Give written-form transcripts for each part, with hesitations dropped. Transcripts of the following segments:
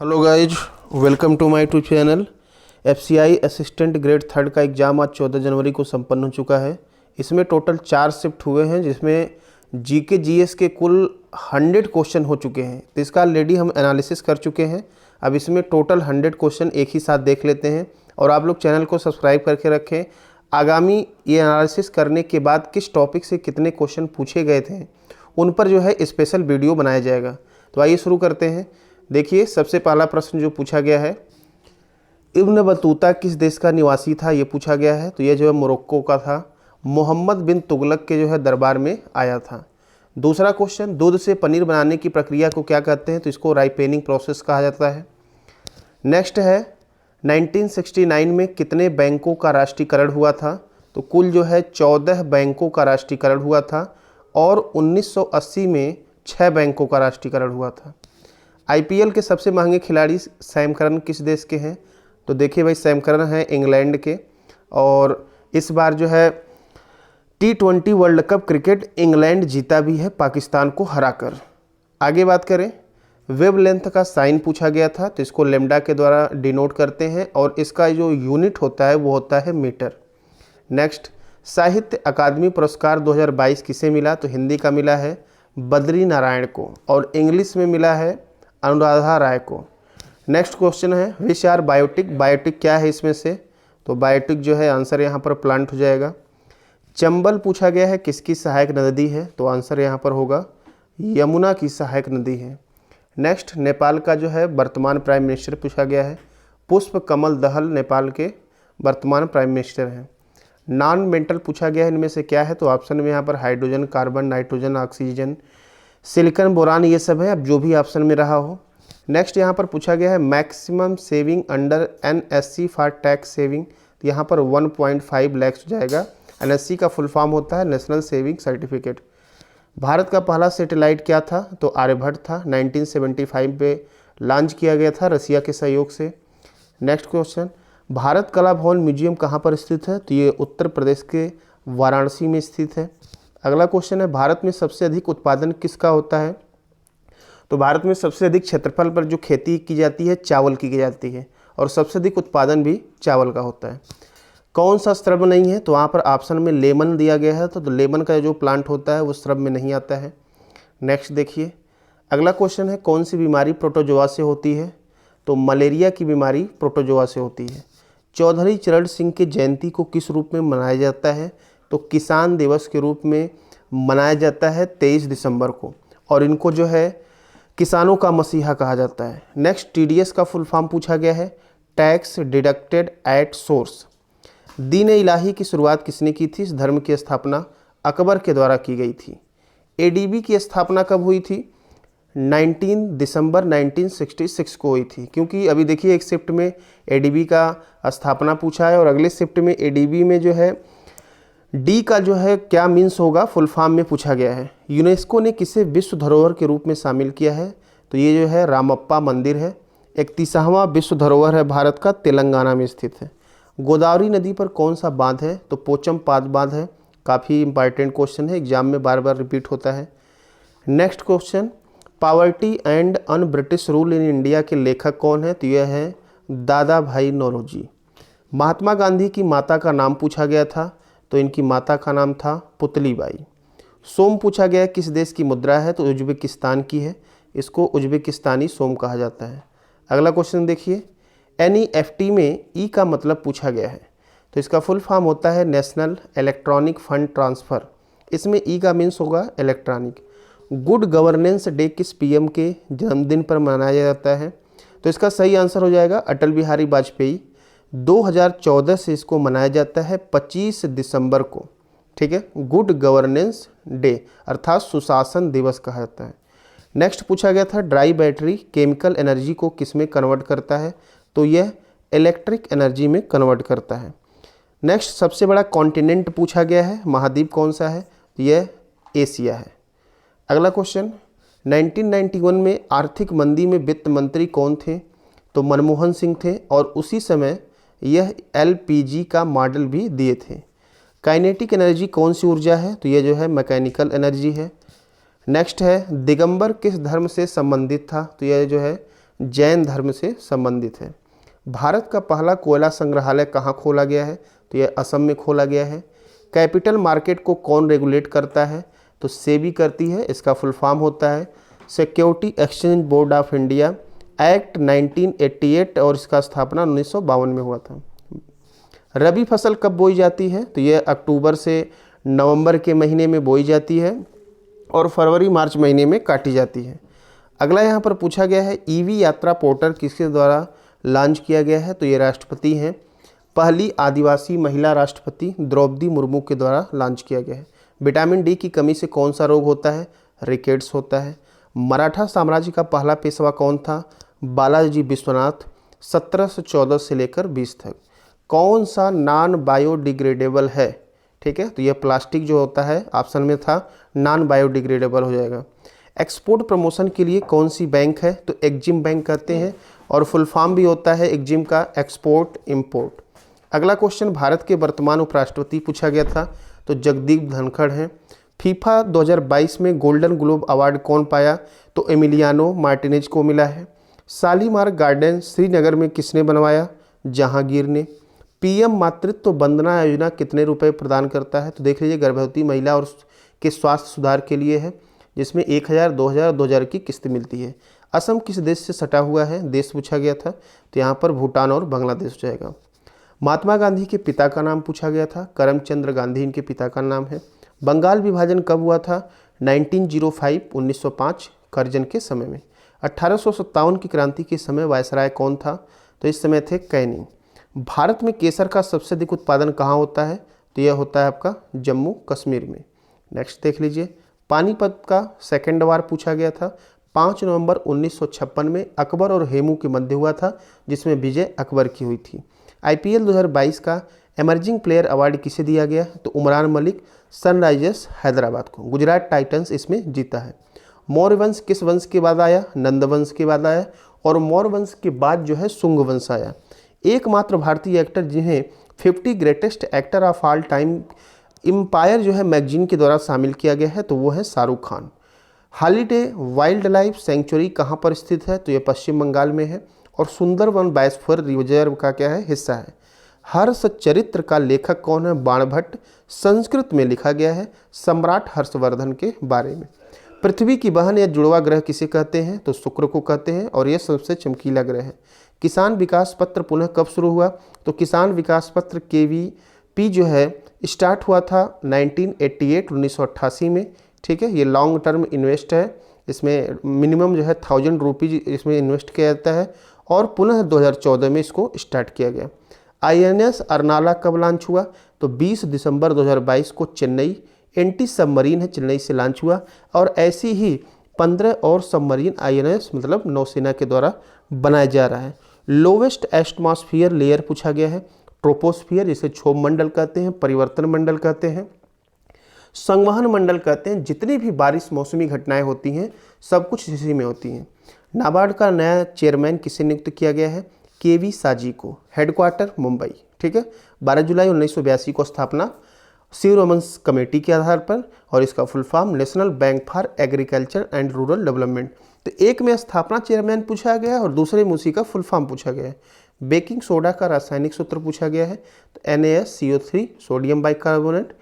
Hello guys, welcome to my to channel. FCI assistant grade third का exam आज 14 जनवरी को संपन्न हो चुका है। इसमें टोटल 4 शिफ्ट हुए हैं, जिसमें जीके जीएस के कुल 100 क्वेश्चन हो चुके हैं। तो इसका ऑलरेडी हम एनालिसिस कर चुके हैं। अब इसमें टोटल 100 क्वेश्चन एक ही साथ देख लेते हैं। और आप लोग चैनल को सब्सक्राइब करके रखें। आगामी ये एनालिसिस करने के बाद किस टॉपिक से कितने क्वेश्चन पूछे गए थे उन पर जो है स्पेशल वीडियो बनाया जाएगा। तो आइए शुरू करते हैं। देखिए, सबसे पहला प्रश्न जो पूछा गया है, इब्न बतूता किस देश का निवासी था, ये पूछा गया है। तो ये जो है मोरक्को का था। मोहम्मद बिन तुगलक के जो है दरबार में आया था। दूसरा क्वेश्चन, दूध से पनीर बनाने की प्रक्रिया को क्या कहते हैं, तो इसको राइपेनिंग प्रोसेस कहा जाता है। नेक्स्ट है, 1969 में कितने बैंकों का राष्ट्रीयकरण हुआ था, तो कुल जो है 14 बैंकों का राष्ट्रीयकरण हुआ था। और 1980 में 6 बैंकों का राष्ट्रीयकरण हुआ था। आईपीएल के सबसे महंगे खिलाड़ी सैम करन किस देश के हैं, तो देखिए भाई, सैम करन हैं इंग्लैंड के। और इस बार जो है T20 world cup cricket England जीता भी है पाकिस्तान को हराकर। आगे बात करें, वेव लेंथ का साइन पूछा गया था, तो इसको लेमडा के द्वारा डिनोट करते हैं और इसका जो यूनिट होता है वो होता है मीटर। नेक्स्ट, साहित्य अकादमी पुरस्कार 2022 किसे मिला, तो हिंदी का मिला है बद्री नारायण को और इंग्लिश में मिला है अनुराधा राय को। नेक्स्ट क्वेश्चन है, विच आर बायोटिक, बायोटिक क्या है इसमें से, तो बायोटिक जो है आंसर यहाँ पर प्लांट हो जाएगा। चंबल पूछा गया है किसकी सहायक नदी है, तो आंसर यहाँ पर होगा यमुना की सहायक नदी है। नेक्स्ट, नेपाल का जो है वर्तमान प्राइम मिनिस्टर पूछा गया है। पुष्प कमल दहल नेपाल के वर्तमान प्राइम मिनिस्टर हैं। नॉन मेंटल पूछा गया है, इनमें से क्या है, तो ऑप्शन में यहाँ पर hydrogen, carbon, nitrogen, oxygen, silicon, boron, ये सब है, अब जो भी ऑप्शन में रहा हो। नेक्स्ट यहाँ पर पूछा गया है maximum saving under NSC for tax saving, तो यहाँ पर 1.5 लाख हो जाएगा। एनएससी का फुल फॉर्म होता है नेशनल सेविंग सर्टिफिकेट। भारत का पहला सैटेलाइट क्या था, तो आर्यभट्ट था। 1975 पे लॉन्च किया गया था रसिया के सहयोग से। नेक्स्ट क्वेश्चन, भारत कला भवन म्यूजियम कहाँ पर स्थित है, तो ये उत्तर प्रदेश के वाराणसी में स्थित है। अगला क्वेश्चन है, भारत में सबसे अधिक उत्पादन किसका होता है, तो भारत में सबसे अधिक क्षेत्रफल पर जो खेती की जाती है चावल की जाती है और सबसे अधिक उत्पादन भी चावल का होता है। कौन सा श्रम नहीं है, तो वहाँ पर ऑप्शन में लेमन दिया गया है, तो लेमन का जो प्लांट होता है वो श्रम में नहीं आता है। नेक्स्ट देखिए, अगला क्वेश्चन है, कौन सी बीमारी प्रोटोजोआ से होती है, तो मलेरिया की बीमारी प्रोटोजोआ से होती है। चौधरी चरण सिंह की जयंती को किस रूप में मनाया जाता है, तो किसान दिवस के रूप में मनाया जाता है 23 दिसंबर को, और इनको जो है किसानों का मसीहा कहा जाता है। नेक्स्ट, टीडीएस का फुल फॉर्म पूछा गया है, टैक्स डिडक्टेड एट सोर्स। दीन इलाही की शुरुआत किसने की थी, इस धर्म की स्थापना अकबर के द्वारा की गई थी। एडीबी की स्थापना कब हुई थी, 19 दिसंबर 1966 को हुई थी। क्योंकि अभी देखिए, एक शिफ्ट में एडीबी का स्थापना पूछा है और अगले शिफ्ट में एडीबी में जो है डी का जो है क्या मीन्स होगा फुल फॉर्म में पूछा गया है। यूनेस्को ने किसे विश्व धरोहर के रूप में शामिल किया है, तो ये जो है रामप्पा मंदिर है। 31वां विश्व धरोहर है भारत का, तेलंगाना में स्थित है। गोदावरी नदी पर कौन सा बांध है, तो पोचमपाद बांध है। काफ़ी इंपॉर्टेंट क्वेश्चन है, एग्जाम में बार बार रिपीट होता है। Next question, poverty and un British rule in India के लेखक कौन है, तो यह है दादा भाई नौरोजी। महात्मा गांधी की माता का नाम पूछा गया था, तो इनकी माता का नाम था पुतली बाई। सोम पूछा गया किस देश की मुद्रा है, तो उज्बेकिस्तान की है। इसको उज्बेकिस्तानी सोम कहा जाता है। अगला क्वेश्चन देखिए, एनईएफटी में ई का मतलब पूछा गया है, तो इसका फुल फॉर्म होता है नेशनल इलेक्ट्रॉनिक फंड ट्रांसफ़र। इसमें ई का मीन्स होगा इलेक्ट्रॉनिक। गुड गवर्नेंस डे किस पीएम के जन्मदिन पर मनाया जाता है, तो इसका सही आंसर हो जाएगा अटल बिहारी वाजपेयी। 2014 से इसको मनाया जाता है 25 दिसंबर को। ठीक है, गुड गवर्नेंस डे अर्थात सुशासन दिवस कहा जाता है। नेक्स्ट पूछा गया था, ड्राई बैटरी केमिकल एनर्जी को किस में कन्वर्ट करता है, तो यह इलेक्ट्रिक एनर्जी में कन्वर्ट करता है। नेक्स्ट, सबसे बड़ा कॉन्टिनेंट पूछा गया है, महाद्वीप कौन सा है, तो यह एशिया है। अगला क्वेश्चन, 1991 में आर्थिक मंदी में वित्त मंत्री कौन थे, तो मनमोहन सिंह थे और उसी समय यह एलपीजी का मॉडल भी दिए थे। काइनेटिक एनर्जी कौन सी ऊर्जा है, तो यह जो है मैकेनिकल एनर्जी है। नेक्स्ट है, दिगंबर किस धर्म से संबंधित था, तो यह जो है जैन धर्म से संबंधित है। भारत का पहला कोयला संग्रहालय कहाँ खोला गया है? तो यह असम में खोला गया है। कैपिटल मार्केट को कौन रेगुलेट करता है? तो सेबी करती है। इसका फुल फॉर्म होता है security exchange board of India, act 1988 और इसका स्थापना 1952 में हुआ था। रबी फसल कब बोई जाती है? तो यह अक्टूबर से नवंबर के महीने में बोई जाती है और फरवरी मार्च महीने में काटी जाती है। अगला यहाँ पर पूछा गया है ईवी यात्रा पोर्टल किसके द्वारा लॉन्च किया गया है? तो ये राष्ट्रपति हैं। पहली आदिवासी महिला राष्ट्रपति द्रौपदी मुर्मू के द्वारा लॉन्च किया गया है। विटामिन डी की कमी से कौन सा रोग होता है? रिकेट्स होता है। मराठा साम्राज्य का पहला पेशवा कौन था? बालाजी विश्वनाथ, 1714 से लेकर 20 तक। कौन सा नॉन बायोडिग्रेडेबल है? ठीक है, तो यह प्लास्टिक जो होता है ऑप्शन में था, नॉन बायोडिग्रेडेबल हो जाएगा। एक्सपोर्ट प्रमोशन के लिए कौन सी बैंक है? तो एग्जिम बैंक कहते हैं और फुल फॉर्म भी होता है एग्जिम का एक्सपोर्ट इंपोर्ट। अगला क्वेश्चन भारत के वर्तमान उपराष्ट्रपति पूछा गया था, तो जगदीप धनखड़ हैं। फीफा 2022 में गोल्डन ग्लोब अवार्ड कौन पाया? तो एमिलियानो मार्टिनेज को मिला है। शालीमार गार्डन श्रीनगर में किसने बनवाया? जहांगीर ने। पीएम मातृत्व वंदना योजना कितने रुपए प्रदान करता है? तो देख लीजिए, गर्भवती महिला और के स्वास्थ्य सुधार के लिए है, जिसमें 1000, 2000, 2000 की किस्त मिलती है। असम किस देश से सटा हुआ है? देश पूछा गया था, तो यहाँ पर भूटान और बांग्लादेश हो जाएगा। महात्मा गांधी के पिता का नाम पूछा गया था, करमचंद्र गांधी इनके पिता का नाम है। बंगाल विभाजन कब हुआ था? 1905, 1905 करजन के समय में। 1857 की क्रांति के समय वायसराय कौन था? तो इस समय थे कैनिंग। भारत में केसर का सबसे अधिक उत्पादन कहाँ होता है? तो यह होता है आपका जम्मू कश्मीर में। नेक्स्ट देख लीजिए, पानीपत का सेकेंड वार पूछा गया था। 5 नवंबर 1956 में अकबर और हेमू के मध्य हुआ था, जिसमें विजय अकबर की हुई थी। आईपीएल 2022 का एमर्जिंग प्लेयर अवार्ड किसे दिया गया? तो उमरान मलिक, सनराइजर्स हैदराबाद को। गुजरात टाइटंस इसमें जीता है। मौर्य वंश किस वंश के बाद आया? नंद वंश के बाद आया, और मौर्य वंश के बाद जो है शुंग वंश आया। एकमात्र भारतीय एक्टर जिन्हें 50 greatest actor of all time empire जो है मैगजीन के द्वारा शामिल किया गया है, तो वो है Shahrukh Khan. Holiday wild life sanctuary कहाँ पर स्थित है? तो ये पश्चिम बंगाल में है और सुंदरवन बायोस्फीयर रिजर्व का क्या है? हिस्सा है। हर्ष चरित्र का लेखक कौन है? बाणभट्ट। संस्कृत में लिखा गया है सम्राट हर्षवर्धन के बारे में। पृथ्वी की बहन या जुड़वा ग्रह किसे कहते हैं? तो शुक्र को कहते हैं और यह सबसे चमकीला ग्रह है। किसान विकास पत्र पुनः कब शुरू हुआ? तो किसान विकास पत्र KVP जो है स्टार्ट हुआ था 1988, 1988 में। ठीक है, ये लॉन्ग टर्म इन्वेस्ट है, इसमें मिनिमम जो है 1000 रुपीज़ इसमें इन्वेस्ट किया जाता है और पुनः 2014 में इसको स्टार्ट किया गया। INS अर्नाला कब लॉन्च हुआ? तो 20 दिसंबर 2022 को चेन्नई। एंटी सबमरीन है, चेन्नई से लॉन्च हुआ और ऐसी ही 15 और सबमरीन INS मतलब नौसेना के द्वारा बनाया जा रहा है। लोवेस्ट एटमॉस्फेयर लेयर पूछा गया है, ट्रोपोस्फियर, जिसे क्षोभ मंडल कहते हैं, परिवर्तन मंडल कहते हैं, संवहन मंडल कहते हैं। जितनी भी बारिश मौसमी घटनाएं होती हैं सब कुछ इसी में होती हैं। नाबार्ड का नया चेयरमैन किसे नियुक्त किया गया है? KV साजी को। हेडक्वार्टर मुंबई। ठीक है, 12 जुलाई 1982 को स्थापना शिवरमन्स कमेटी के आधार पर और इसका full form national bank for agriculture and rural development. तो एक में स्थापना चेयरमैन पूछा गया और दूसरे में उसी का फुल फॉर्म पूछा गया है। बेकिंग सोडा का रासायनिक सूत्र पूछा गया है, तो NaSCO3 sodium bicarbonate.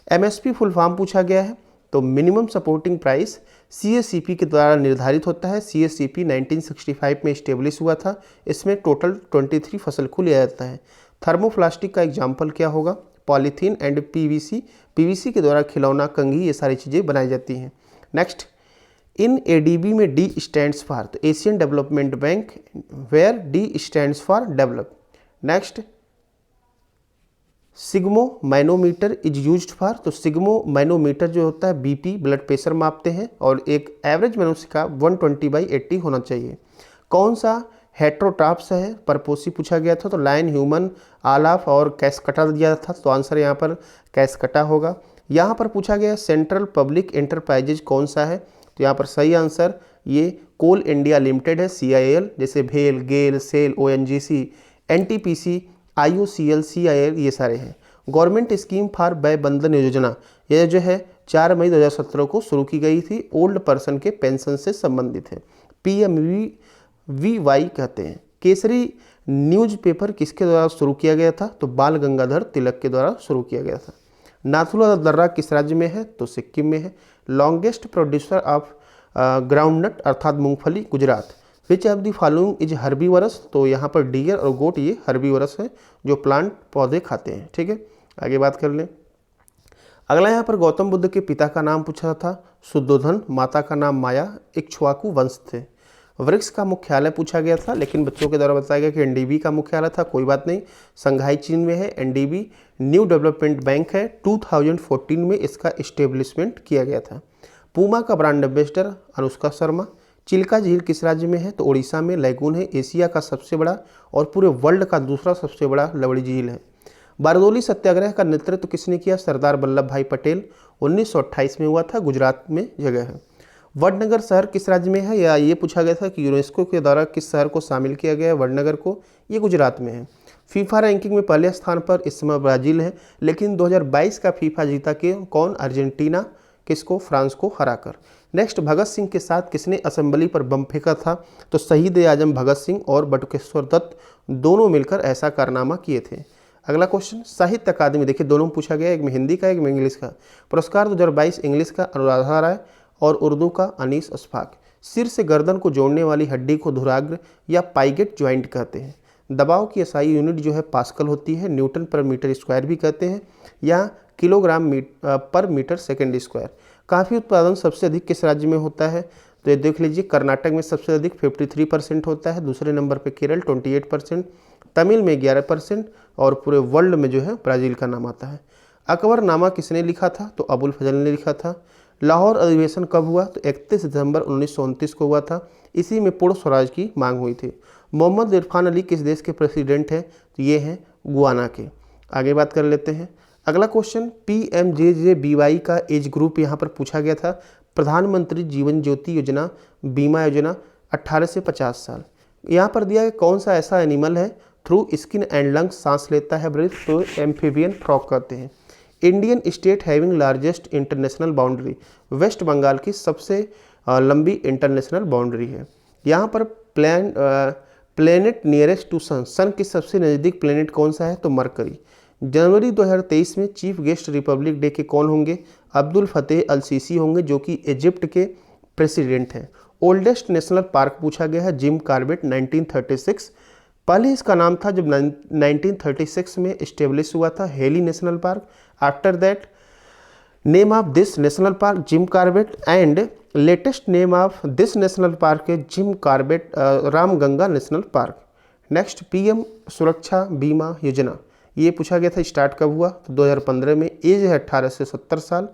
MSP full form पूछा गया है, तो मिनिमम सपोर्टिंग प्राइस CACP के द्वारा निर्धारित होता है। CACP 1965 में इस्टेब्लिश हुआ था। इसमें टोटल 23 फसल को लिया जाता है। थर्मोप्लास्टिक का एग्जाम्पल क्या होगा? पॉलीथीन एंड PVC के द्वारा खिलौना, कंघी, ये सारी चीज़ें बनाई जाती हैं। नेक्स्ट, इन ADB में D स्टैंड्स फॉर, तो Asian development bank, where D stands for develop. Next, sphygmomanometer is used for, तो सिग्मो मैनोमीटर जो होता है BP ब्लड प्रेशर मापते हैं और एक एवरेज मनुष्य का 120/80 होना चाहिए। कौन सा हेट्रोट्राप्स है? परपोसी पूछा गया था, तो लायन, ह्यूमन, आलाफ और कैसकटा दिया था, तो आंसर यहाँ पर कैसकटा होगा। यहाँ पर पूछा गया सेंट्रल पब्लिक एंटरप्राइजेज कौन सा है? तो यहाँ पर सही आंसर ये कोल इंडिया लिमिटेड है, CIL, जैसे भेल, गेल, cell, ONGC, NTPC, IOCL, CIL ये सारे हैं। गवर्नमेंट स्कीम फॉर वय बंधन योजना, यह जो है 4 मई 2017 को शुरू की गई थी, ओल्ड पर्सन के पेंशन से संबंधित है। VY कहते हैं। केसरी न्यूज़पेपर किसके द्वारा शुरू किया गया था? तो बाल गंगाधर तिलक के द्वारा शुरू किया गया था। नाथुला दर्रा किस राज्य में है? तो सिक्किम में है। लॉन्गेस्ट प्रोड्यूसर ऑफ ग्राउंडनट अर्थात मूंगफली? Gujarat. Which of the following is herbivores? तो यहाँ पर डियर और गोट ये हर्बीवरस है जो प्लांट पौधे खाते हैं। ठीक है, आगे बात कर लें। अगला यहाँ पर गौतम बुद्ध के पिता का नाम पूछा था, शुद्धोधन। माता का नाम माया। इक्ष्वाकु वंश थे। वृक्ष का मुख्यालय पूछा गया था, लेकिन बच्चों के द्वारा बताया गया कि एनडीबी का मुख्यालय था। कोई बात नहीं, संघाई चीन में है। एनडीबी न्यू डेवलपमेंट बैंक है। 2014 में इसका इस्टेब्लिशमेंट किया गया था। पूमा का ब्रांड एम्बेसडर अनुष्का शर्मा। चिल्का झील किस राज्य में है? तो उड़ीसा में लैगून है। एशिया का सबसे बड़ा और पूरे वर्ल्ड का दूसरा सबसे बड़ा लवड़ी झील है। बारदोली सत्याग्रह का नेतृत्व किसने किया? सरदार वल्लभ भाई पटेल। 1928 में हुआ था। गुजरात में जगह है। वडनगर शहर किस राज्य में है? या ये पूछा गया था कि यूनेस्को के द्वारा किस शहर को शामिल किया गया है वडनगर को? ये गुजरात में है। फीफा रैंकिंग में पहले स्थान पर इस समय ब्राजील है, लेकिन 2022 का फीफा जीता के कौन? अर्जेंटीना। किसको? फ्रांस को हराकर। नेक्स्ट, भगत सिंह के साथ किसने असेंबली पर बम फेंका था? तो शहीद आजम भगत सिंह और बटुकेश्वर दत्त दोनों मिलकर ऐसा कारनामा किए थे। अगला क्वेश्चन, साहित्य अकादमी, देखिए दोनों में पूछा गया, एक में हिंदी का एक में इंग्लिश का। पुरस्कार 2022 इंग्लिश का अनुराधा राय और उर्दू का अनीस अशफाक। सिर से गर्दन को जोड़ने वाली हड्डी को धुराग्र या पाइगेट ज्वाइंट कहते हैं। दबाव की एसआई यूनिट जो है पास्कल होती है। न्यूटन पर मीटर स्क्वायर भी कहते हैं, या किलोग्राम पर मीटर सेकेंड स्क्वायर। कॉफ़ी उत्पादन सबसे अधिक किस राज्य में होता है? तो ये देख लीजिए, कर्नाटक में सबसे अधिक 53% होता है। दूसरे नंबर पे केरल 28%, तमिल में 11% और पूरे वर्ल्ड में जो है ब्राज़ील का नाम आता है। अकबरनामा किसने लिखा था? तो अबुल फजल ने लिखा था। लाहौर अधिवेशन कब हुआ? तो 31 दिसंबर 1929 को हुआ था। इसी में पूर्ण स्वराज की मांग हुई थी। मोहम्मद इरफान अली किस देश के प्रेसिडेंट हैं? तो ये हैं गुआना के। आगे बात कर लेते हैं। अगला क्वेश्चन, PMJJBY का एज ग्रुप यहाँ पर पूछा गया था। प्रधानमंत्री जीवन ज्योति योजना बीमा योजना 18 से 50 साल। यहाँ पर दिया है कौन सा ऐसा एनिमल है थ्रू स्किन एंड लंग्स सांस लेता है ब्रीथ? तो एम्फीबियन फ्रॉग कहते हैं। Indian state having largest international boundary, West Bengal की सबसे लंबी इंटरनेशनल बाउंड्री है। यहाँ पर planet nearest to sun, sun के सबसे नज़दीक प्लेनेट कौन सा है? तो मरकरी। जनवरी 2023 में चीफ गेस्ट रिपब्लिक डे के कौन होंगे? अब्दुल फतेह अल सीसी होंगे, जो कि इजिप्ट के प्रेसिडेंट हैं। ओल्डेस्ट नेशनल पार्क पूछा गया है, जिम कॉर्बेट 1936। पहले इसका नाम था जब 1936 में इस्टेब्लिश हुआ था Hailey national park. After that name of this national park Jim Corbett and latest name of this national park है Jim Corbett Ramganga national park. Next, PM Suraksha Bima योजना, ये पूछा गया था स्टार्ट कब हुआ? तो 2015 में। एज है 18 से 70 साल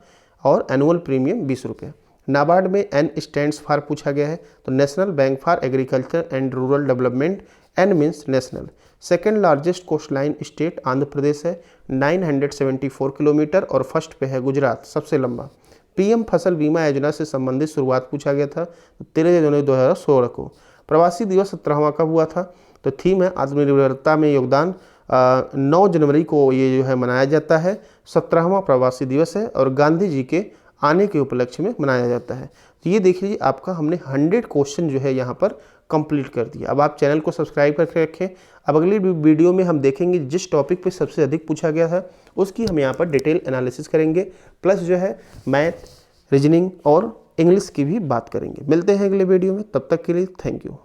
और एनुअल प्रीमियम 20 रुपये। नाबार्ड में एन स्टैंड्स फॉर पूछा गया है, तो national bank for agriculture and rural development. N means national. Second largest coast line state Andhra Pradesh है 974 किलोमीटर और फर्स्ट पे है गुजरात, सबसे लंबा। पीएम फसल बीमा योजना से संबंधित शुरुआत पूछा गया था, तो 13 जनवरी 2016 को। प्रवासी दिवस 17वां कब हुआ था? तो थीम है आत्मनिर्भरता में योगदान। 9 जनवरी को ये जो है मनाया जाता है। 17वां प्रवासी दिवस है और गांधी जी के आने के उपलक्ष्य में मनाया जाता है। तो ये देख लीजिए, आपका हमने 100 क्वेश्चन जो है यहाँ पर कंप्लीट कर दिया। अब आप चैनल को सब्सक्राइब करके रखें। अब अगली वीडियो में हम देखेंगे जिस टॉपिक पे सबसे अधिक पूछा गया है उसकी हम यहाँ पर डिटेल एनालिसिस करेंगे, प्लस जो है मैथ, रीजनिंग और इंग्लिश की भी बात करेंगे। मिलते हैं अगले वीडियो में, तब तक के लिए थैंक यू।